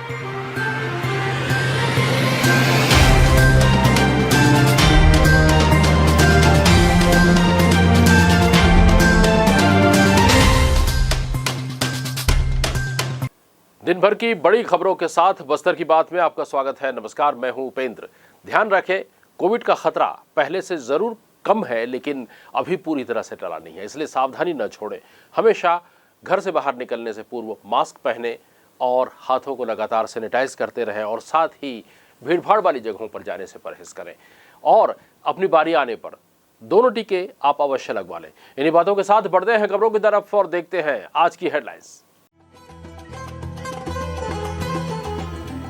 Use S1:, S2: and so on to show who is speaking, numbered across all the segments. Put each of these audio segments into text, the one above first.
S1: दिन भर की बड़ी खबरों के साथ बस्तर की बात में आपका स्वागत है। नमस्कार, मैं हूं उपेंद्र। ध्यान रखें, कोविड का खतरा पहले से जरूर कम है, लेकिन अभी पूरी तरह से टला नहीं है, इसलिए सावधानी न छोड़ें। हमेशा घर से बाहर निकलने से पूर्व मास्क पहने और हाथों को लगातार सैनिटाइज करते रहें और साथ ही भीड़भाड़ वाली जगहों पर जाने से परहेज करें और अपनी बारी आने पर दोनों टीके आप अवश्य लगवा लें। इन्हीं बातों के साथ बढ़ते हैं खबरों की तरफ और देखते हैं आज की हेडलाइंस।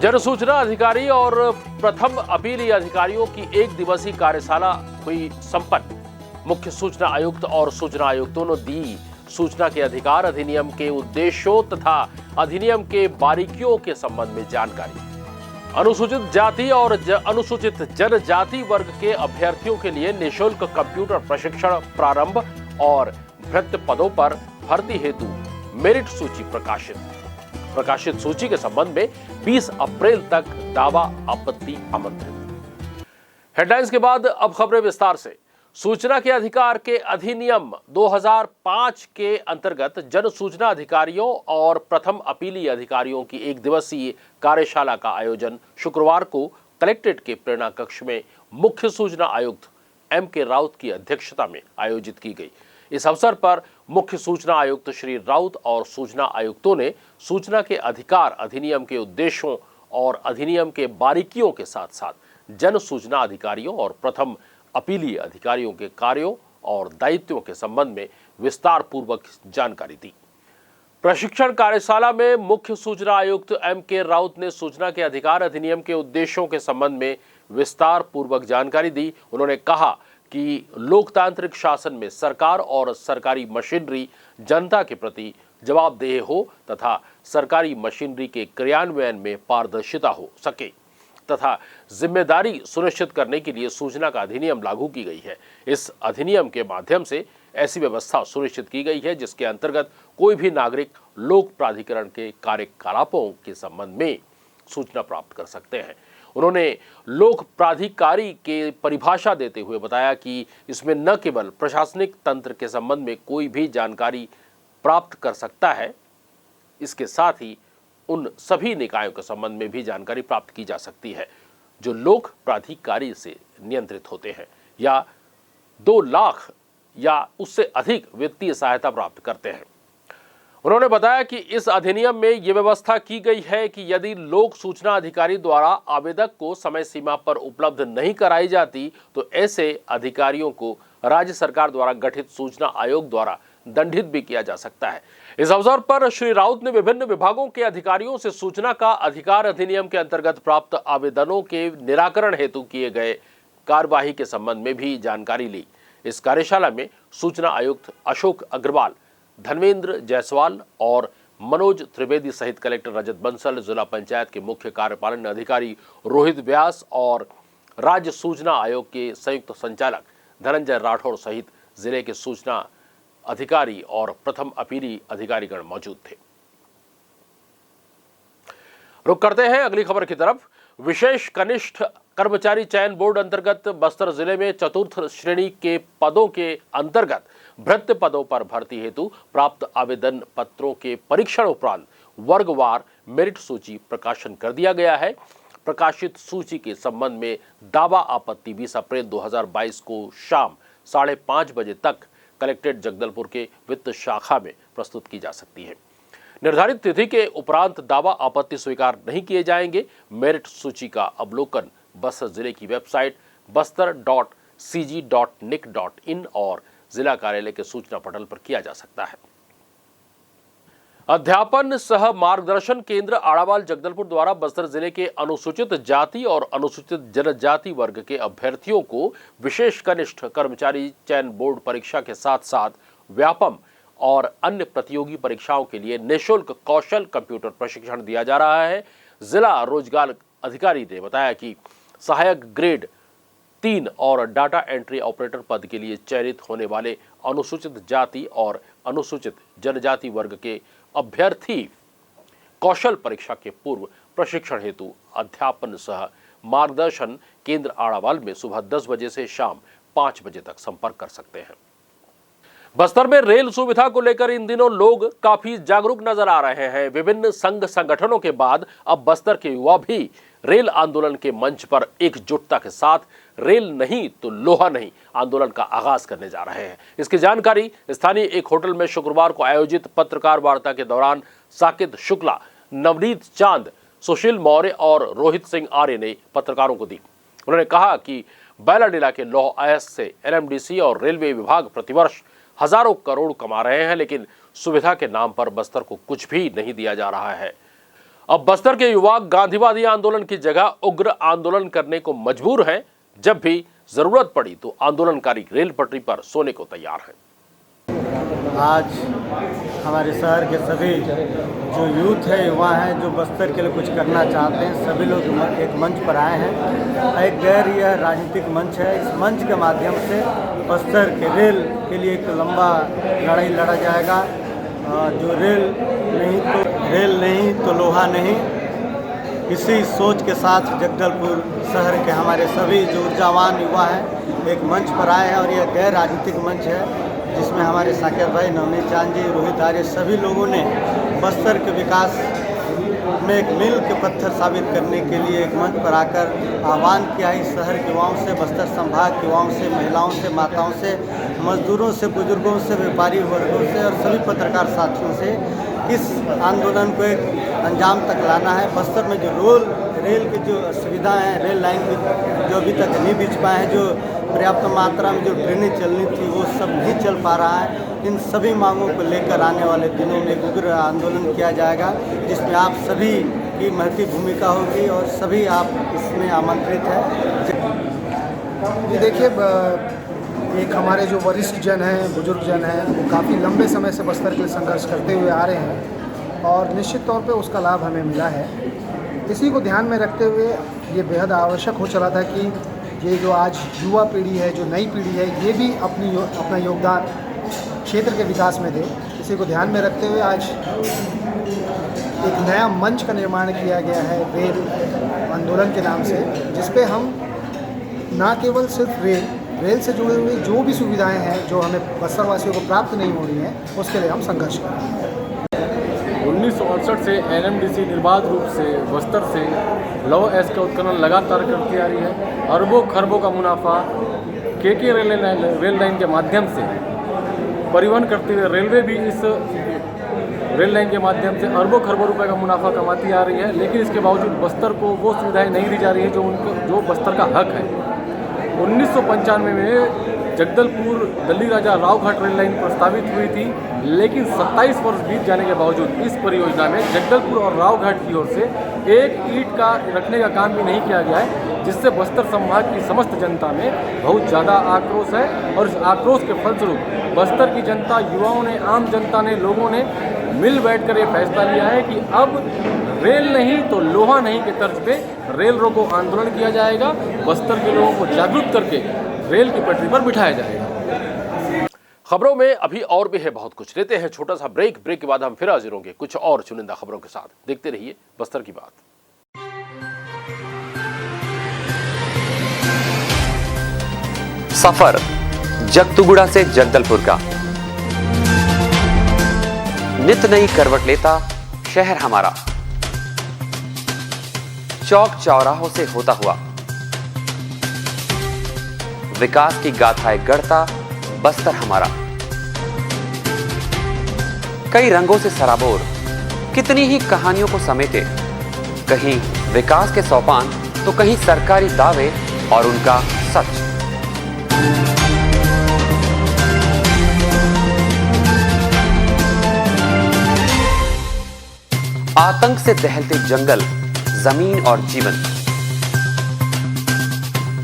S1: जन सूचना अधिकारी और प्रथम अपीली अधिकारियों की एक दिवसीय कार्यशाला हुई संपन्न। मुख्य सूचना आयुक्त और सूचना आयुक्तों ने दी सूचना के अधिकार अधिनियम के उद्देश्यों तथा अधिनियम के बारीकियों के संबंध में जानकारी। अनुसूचित जाति और अनुसूचित जनजाति वर्ग के अभ्यर्थियों के लिए निःशुल्क कंप्यूटर प्रशिक्षण प्रारंभ और रिक्त पदों पर भर्ती हेतु मेरिट सूची प्रकाशित सूची के संबंध में 20 अप्रैल तक दावा आपत्ति आमंत्रित। हेडलाइंस के बाद अब खबरें विस्तार से। सूचना के अधिकार के अधिनियम 2005 के अंतर्गत जन सूचना अधिकारियों और प्रथम अपीली अधिकारियों की एक दिवसीय कार्यशाला का आयोजन शुक्रवार को कलेक्ट्रेट के प्रेरणा कक्ष में मुख्य सूचना आयुक्त M.K. राउत की अध्यक्षता में आयोजित की गई। इस अवसर पर मुख्य सूचना आयुक्त श्री राउत और सूचना आयुक्तों ने सूचना के अधिकार अधिनियम के उद्देश्यों और अधिनियम के बारीकियों के साथ साथ जन सूचना अधिकारियों और प्रथम अपीली अधिकारियों के कार्यों और दायित्वों के संबंध में विस्तार पूर्वक जानकारी दी। प्रशिक्षण कार्यशाला में मुख्य सूचना आयुक्त M.K. राउत ने सूचना के अधिकार अधिनियम के उद्देश्यों के संबंध में विस्तार पूर्वक जानकारी दी। उन्होंने कहा कि लोकतांत्रिक शासन में सरकार और सरकारी मशीनरी जनता के प्रति जवाबदेह हो तथा सरकारी मशीनरी के क्रियान्वयन में पारदर्शिता हो सके तथा जिम्मेदारी सुनिश्चित करने के लिए सूचना का अधिनियम लागू की गई है। इस अधिनियम के माध्यम से ऐसी व्यवस्था सुनिश्चित की गई है जिसके अंतर्गत कोई भी नागरिक लोक प्राधिकरण के कार्यकलापों के संबंध में सूचना प्राप्त कर सकते हैं। उन्होंने लोक प्राधिकारी के परिभाषा देते हुए बताया कि इसमें न केवल प्रशासनिक तंत्र के संबंध में कोई भी जानकारी प्राप्त कर सकता है, इसके साथ ही उन सभी निकायों के संबंध में भी जानकारी प्राप्त की जा सकती है जो लोक प्राधिकारी से नियंत्रित होते हैं या 2 लाख या उससे अधिक वित्तीय सहायता प्राप्त करते हैं। उन्होंने बताया कि इस अधिनियम में यह व्यवस्था की गई है कि यदि लोक सूचना अधिकारी द्वारा आवेदक को समय सीमा पर उपलब्ध नहीं कराई जाती तो ऐसे अधिकारियों को राज्य सरकार द्वारा गठित सूचना आयोग द्वारा दंडित भी किया जा सकता है। इस अवसर पर श्री राउत ने विभिन्न विभागों के अधिकारियों से सूचना का अधिकार अधिनियम के अंतर्गत प्राप्त आवेदनों के निराकरण हेतु किए गए कार्यवाही के संबंध में भी जानकारी ली। इस कार्यशाला में सूचना आयुक्त अशोक अग्रवाल, धर्मेंद्र जायसवाल और मनोज त्रिवेदी सहित कलेक्टर रजत बंसल, जिला पंचायत के मुख्य कार्यपालन अधिकारी रोहित व्यास और राज्य सूचना आयोग के संयुक्त संचालक धनंजय राठौर सहित जिले के सूचना अधिकारी और प्रथम अपीली अधिकारीगण मौजूद थे। रुक करते हैं अगली खबर की तरफ। विशेष कनिष्ठ कर्मचारी चयन बोर्ड अंतर्गत बस्तर जिले में चतुर्थ श्रेणी के पदों के अंतर्गत भृत्त पदों पर भर्ती हेतु प्राप्त आवेदन पत्रों के परीक्षण उपरांत वर्गवार मेरिट सूची प्रकाशन कर दिया गया है। प्रकाशित सूची के संबंध में दावा आपत्ति 20 अप्रैल 2022 को शाम 5:30 बजे तक कलेक्ट्रेट जगदलपुर के वित्त शाखा में प्रस्तुत की जा सकती है। निर्धारित तिथि के उपरांत दावा आपत्ति स्वीकार नहीं किए जाएंगे। मेरिट सूची का अवलोकन बस्तर जिले की वेबसाइट bastar.cg.nic.in और जिला कार्यालय के सूचना पटल पर किया जा सकता है। अध्यापन सह मार्गदर्शन केंद्र आड़ावाल जगदलपुर द्वारा बस्तर जिले के अनुसूचित जाति और अनुसूचित जनजाति वर्ग के अभ्यर्थियों को विशेष कनिष्ठ कर्मचारी चयन बोर्ड परीक्षा के साथ साथ व्यापम और अन्य प्रतियोगी परीक्षाओं के लिए निःशुल्क कौशल कंप्यूटर प्रशिक्षण दिया जा रहा है। जिला रोजगार अधिकारी ने बताया कि सहायक ग्रेड 3 और डाटा एंट्री ऑपरेटर पद के लिए चयनित होने वाले अनुसूचित जाति और अनुसूचित जनजाति वर्ग के अभ्यर्थी कौशल परीक्षा के पूर्व प्रशिक्षण हेतु अध्यापन सह मार्गदर्शन केंद्र आड़ावाल में सुबह 10 बजे से शाम 5 बजे तक संपर्क कर सकते हैं। बस्तर में रेल सुविधा को लेकर इन दिनों लोग काफी जागरूक नजर आ रहे हैं। विभिन्न संघ संगठनों के बाद अब बस्तर के युवा भी रेल आंदोलन के मंच पर एकजुटता के साथ रेल नहीं तो लोहा नहीं आंदोलन का आगाज करने जा रहे हैं। इसकी जानकारी स्थानीय एक होटल में शुक्रवार को आयोजित पत्रकार वार्ता के दौरान साकेत शुक्ला, नवनीत चांद, सुशील मौर्य और रोहित सिंह आर्य ने पत्रकारों को दी। उन्होंने कहा कि बैलाडीला के लौह अयस्क से एनएमडीसी और रेलवे विभाग प्रतिवर्ष हजारों करोड़ कमा रहे हैं, लेकिन सुविधा के नाम पर बस्तर को कुछ भी नहीं दिया जा रहा है। अब बस्तर के युवा गांधीवादी आंदोलन की जगह उग्र आंदोलन करने को मजबूर हैं। जब भी जरूरत पड़ी तो आंदोलनकारी रेल पटरी पर सोने को तैयार हैं।
S2: आज हमारे शहर के सभी जो यूथ है, युवा हैं, जो बस्तर के लिए कुछ करना चाहते हैं, सभी लोग एक मंच पर आए हैं। एक गैर यह राजनीतिक मंच है। इस मंच के माध्यम से बस्तर के रेल के लिए एक लंबा लड़ाई लड़ा जाएगा। जो रेल नहीं तो लोहा नहीं, इसी सोच के साथ जगदलपुर शहर के हमारे सभी जो ऊर्जावान युवा हैं एक मंच पर आए हैं। और यह गैर राजनीतिक मंच है जिसमें हमारे साकेत भाई, नवनीत चांद जी, रोहित आर्य सभी लोगों ने बस्तर के विकास में एक मील के पत्थर साबित करने के लिए एक मंच पर आकर आह्वान किया है। इस शहर के युवाओं से, बस्तर संभाग के युवाओं से, महिलाओं से, माताओं से, मजदूरों से, बुजुर्गों से, व्यापारी वर्गों से और सभी पत्रकार साथियों से इस आंदोलन को एक अंजाम तक लाना है। बस्तर में जो रेल की जो सुविधाएं हैं, रेल लाइन की जो अभी तक नहीं बिछ पाए हैं, जो पर्याप्त मात्रा में जो ट्रेनें चलनी थी वो सब नहीं चल पा रहा है। इन सभी मांगों को लेकर आने वाले दिनों में उग्र आंदोलन किया जाएगा, जिसमें आप सभी की महती भूमिका होगी और सभी आप इसमें आमंत्रित हैं।
S3: देखिए, एक हमारे जो वरिष्ठ जन हैं, बुजुर्ग जन हैं, वो काफ़ी लंबे समय से बस्तर के लिए संघर्ष करते हुए आ रहे हैं और निश्चित तौर पे उसका लाभ हमें मिला है। इसी को ध्यान में रखते हुए ये बेहद आवश्यक हो चला था कि ये जो आज युवा पीढ़ी है, जो नई पीढ़ी है, ये भी अपना योगदान क्षेत्र के विकास में दे। इसी को ध्यान में रखते हुए आज एक नया मंच का निर्माण किया गया है रेल आंदोलन के नाम से, जिस पे हम ना केवल सिर्फ रेल से जुड़े हुए जो भी सुविधाएं हैं जो हमें बस्तर वासियों को प्राप्त नहीं हो रही हैं, उसके लिए हम संघर्ष कर रहे हैं।
S4: 1968 से एनएमडीसी निर्बाध रूप से बस्तर से लौह अयस्क का उत्खनन लगातार करती आ रही है। अरबों खरबों का मुनाफा केके रेल लाइन के माध्यम से परिवहन करते हुए रेलवे भी इस रेल लाइन के माध्यम से अरबों खरबों रुपए का मुनाफा कमाती आ रही है। लेकिन इसके बावजूद बस्तर को वो सुविधाएं नहीं दी जा रही है जो बस्तर का हक है। 1995 में जगदलपुर दिल्ली राजा रावघाट रेल लाइन प्रस्तावित हुई थी, लेकिन 27 वर्ष बीत जाने के बावजूद इस परियोजना में जगदलपुर और रावघाट की ओर से एक ईंट का रखने का काम भी नहीं किया गया है, जिससे बस्तर संभाग की समस्त जनता में बहुत ज़्यादा आक्रोश है। और इस आक्रोश के फलस्वरूप बस्तर की जनता, युवाओं ने, आम जनता ने, लोगों ने मिल बैठकर ये फैसला लिया है कि अब रेल नहीं तो लोहा नहीं के तर्ज पे रेल रोको आंदोलन किया जाएगा। बस्तर के लोगों को जागरूक करके रेल की पटरी पर बिठाया जाएगा।
S1: खबरों में अभी और भी है बहुत कुछ। लेते हैं छोटा सा ब्रेक के बाद हम फिर हाजिर होंगे कुछ और चुनिंदा खबरों के साथ। देखते रहिए बस्तर की बात।
S5: सफर जगतुगुड़ा से जगदलपुर का नित नई करवट लेता शहर हमारा, चौक चौराहों से होता हुआ विकास की गाथाएं गढ़ता बस्तर हमारा। कई रंगों से सराबोर कितनी ही कहानियों को समेटे, कहीं विकास के सोपान तो कहीं सरकारी दावे और उनका सच। आतंक से दहलते जंगल, जमीन और जीवन,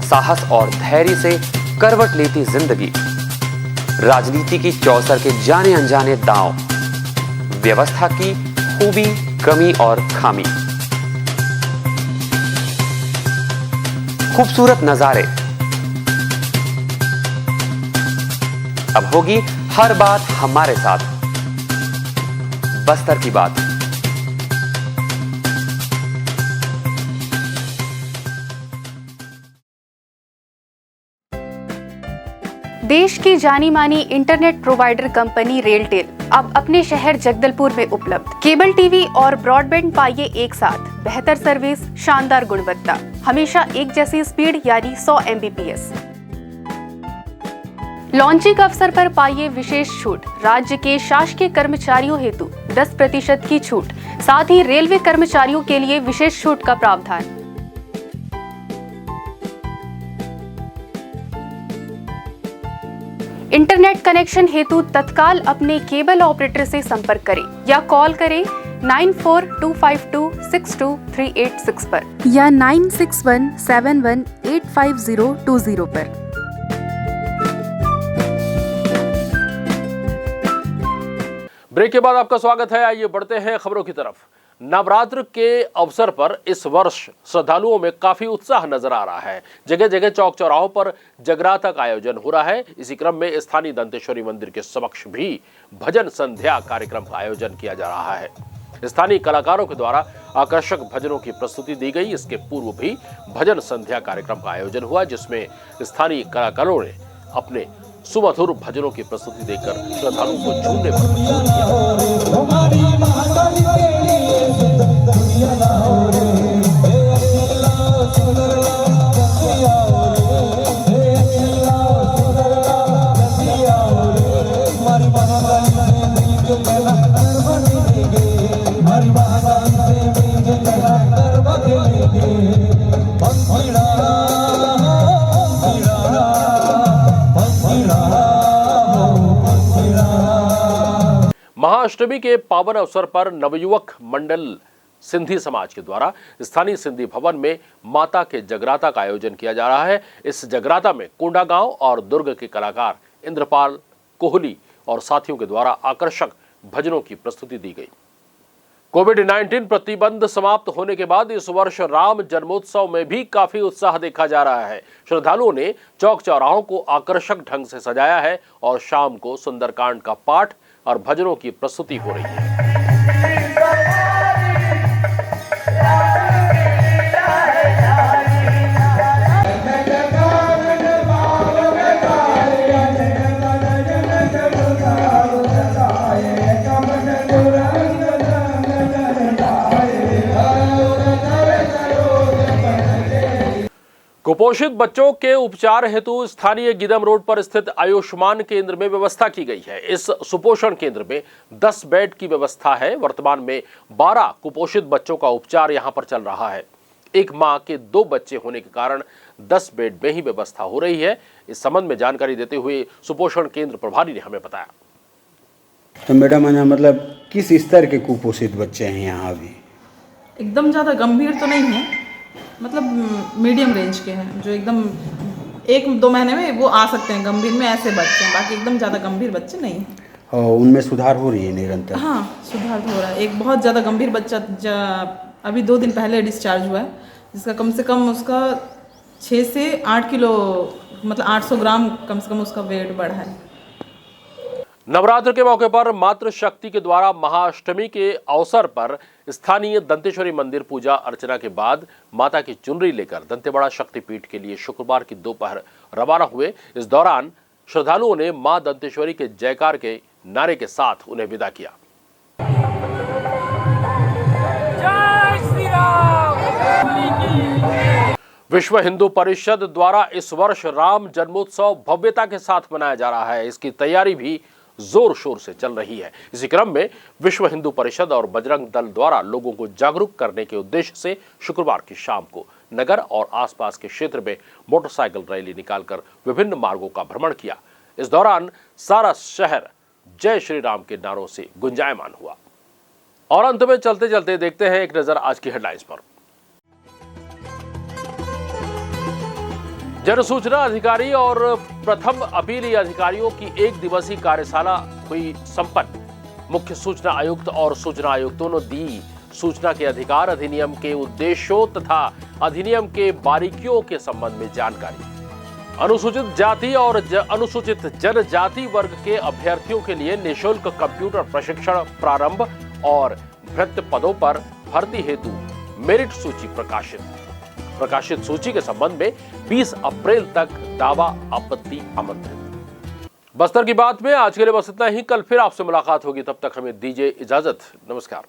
S5: साहस और धैर्य से करवट लेती जिंदगी, राजनीति की चौसर के जाने अनजाने दांव, व्यवस्था की खूबी, कमी और खामी, खूबसूरत नजारे। अब होगी हर बात हमारे साथ, बस्तर की बात।
S6: देश की जानी मानी इंटरनेट प्रोवाइडर कंपनी रेलटेल अब अपने शहर जगदलपुर में उपलब्ध। केबल टीवी और ब्रॉडबैंड पाइए एक साथ, बेहतर सर्विस, शानदार गुणवत्ता, हमेशा एक जैसी स्पीड यानी 100 Mbps। लॉन्चिंग अवसर पर पाइए विशेष छूट, राज्य के शासकीय कर्मचारियों हेतु 10% की छूट, साथ ही रेलवे कर्मचारियों के लिए विशेष छूट का प्रावधान। इंटरनेट कनेक्शन हेतु तत्काल अपने केबल ऑपरेटर से संपर्क करें या कॉल करें 9425262386 पर या 9617185020 पर।
S1: ब्रेक के बाद आपका स्वागत है। आइए बढ़ते हैं खबरों की तरफ। नवरात्र के अवसर पर इस वर्ष श्रद्धालुओं में काफी उत्साह नजर आ रहा है। जगह जगह चौक चौराहों पर जगराता का आयोजन हो रहा है। इसी क्रम में स्थानीय दंतेश्वरी मंदिर के समक्ष भी भजन संध्या कार्यक्रम का आयोजन किया जा रहा है। स्थानीय कलाकारों के द्वारा आकर्षक भजनों की प्रस्तुति दी गई। इसके पूर्व भी भजन संध्या कार्यक्रम का आयोजन हुआ, जिसमें स्थानीय कलाकारों ने अपने सुमधुर भजनों की प्रस्तुति देकर श्रद्धालुओं को झूमने पर मजबूर किया। महाअष्टमी के पावन अवसर पर नवयुवक मंडल सिंधी समाज के द्वारा स्थानीय सिंधी भवन में माता के जगराता का आयोजन किया जा रहा है। इस जगराता में कोंडा गांव और दुर्ग के कलाकार इंद्रपाल कोहली और साथियों के द्वारा आकर्षक भजनों की प्रस्तुति दी गई। कोविड-19 प्रतिबंध समाप्त होने के बाद इस वर्ष राम जन्मोत्सव में भी काफी उत्साह देखा जा रहा है। श्रद्धालुओं ने चौक चौराहों को आकर्षक ढंग से सजाया है और शाम को सुंदरकांड का पाठ और भजनों की प्रस्तुति हो रही है। कुपोषित बच्चों के उपचार हेतु स्थानीय गिदम रोड पर स्थित आयुष्मान केंद्र में व्यवस्था की गई है। इस सुपोषण केंद्र में 10 बेड की व्यवस्था है। वर्तमान में 12 कुपोषित बच्चों का उपचार यहां पर चल रहा है। एक मां के 2 बच्चे होने के कारण 10 बेड में ही व्यवस्था हो रही है। इस संबंध में जानकारी देते हुए सुपोषण केंद्र प्रभारी ने हमें बताया।
S7: तो मैडम मतलब किस स्तर के कुपोषित बच्चे हैं यहाँ अभी?
S8: एकदम ज़्यादा गंभीर तो नहीं है, मतलब मीडियम रेंज के हैं, जो एकदम 1-2 महीने में वो आ सकते हैं गंभीर में, ऐसे बच्चे हैं। बाकी एकदम ज़्यादा गंभीर बच्चे नहीं हैं।
S7: और उनमें सुधार हो रही है निरंतर?
S8: हाँ, सुधार हो रहा है। एक बहुत ज़्यादा गंभीर बच्चा अभी 2 दिन पहले डिस्चार्ज हुआ है, जिसका कम से कम उसका 6 से 8 किलो मतलब 800 ग्राम कम से कम उसका वेट बढ़ा है।
S1: नवरात्र के मौके पर मातृ शक्ति के द्वारा महाअष्टमी के अवसर पर स्थानीय दंतेश्वरी मंदिर पूजा अर्चना के बाद माता की चुनरी लेकर दंतेवाड़ा शक्तिपीठ के लिए शुक्रवार की दोपहर रवाना हुए। इस दौरान श्रद्धालुओं ने मां दंतेश्वरी के जयकार के नारे के साथ उन्हें विदा किया। विश्व हिंदू परिषद द्वारा इस वर्ष राम जन्मोत्सव भव्यता के साथ मनाया जा रहा है। इसकी तैयारी भी जोर शोर से चल रही है। इसी क्रम में विश्व हिंदू परिषद और बजरंग दल द्वारा लोगों को जागरूक करने के उद्देश्य से शुक्रवार की शाम को नगर और आसपास के क्षेत्र में मोटरसाइकिल रैली निकालकर विभिन्न मार्गों का भ्रमण किया। इस दौरान सारा शहर जय श्री राम के नारों से गुंजायमान हुआ। और अंत में चलते चलते देखते हैं एक नजर आज की हेडलाइंस पर। जनसूचना अधिकारी और प्रथम अपीली अधिकारियों की 1 दिवसीय कार्यशाला हुई संपन्न। मुख्य सूचना आयुक्त और सूचना आयुक्तों ने दी सूचना के अधिकार अधिनियम के उद्देश्यों तथा अधिनियम के बारीकियों के संबंध में जानकारी। अनुसूचित जाति और अनुसूचित जनजाति वर्ग के अभ्यर्थियों के लिए निःशुल्क कंप्यूटर प्रशिक्षण प्रारंभ और भृत्य पदों पर भर्ती हेतु मेरिट सूची प्रकाशित सूची के संबंध में 20 अप्रैल तक दावा आपत्ति आमंत्रित। बस्तर की बात में आज के लिए बस इतना ही। कल फिर आपसे मुलाकात होगी, तब तक हमें दीजिए इजाजत। नमस्कार।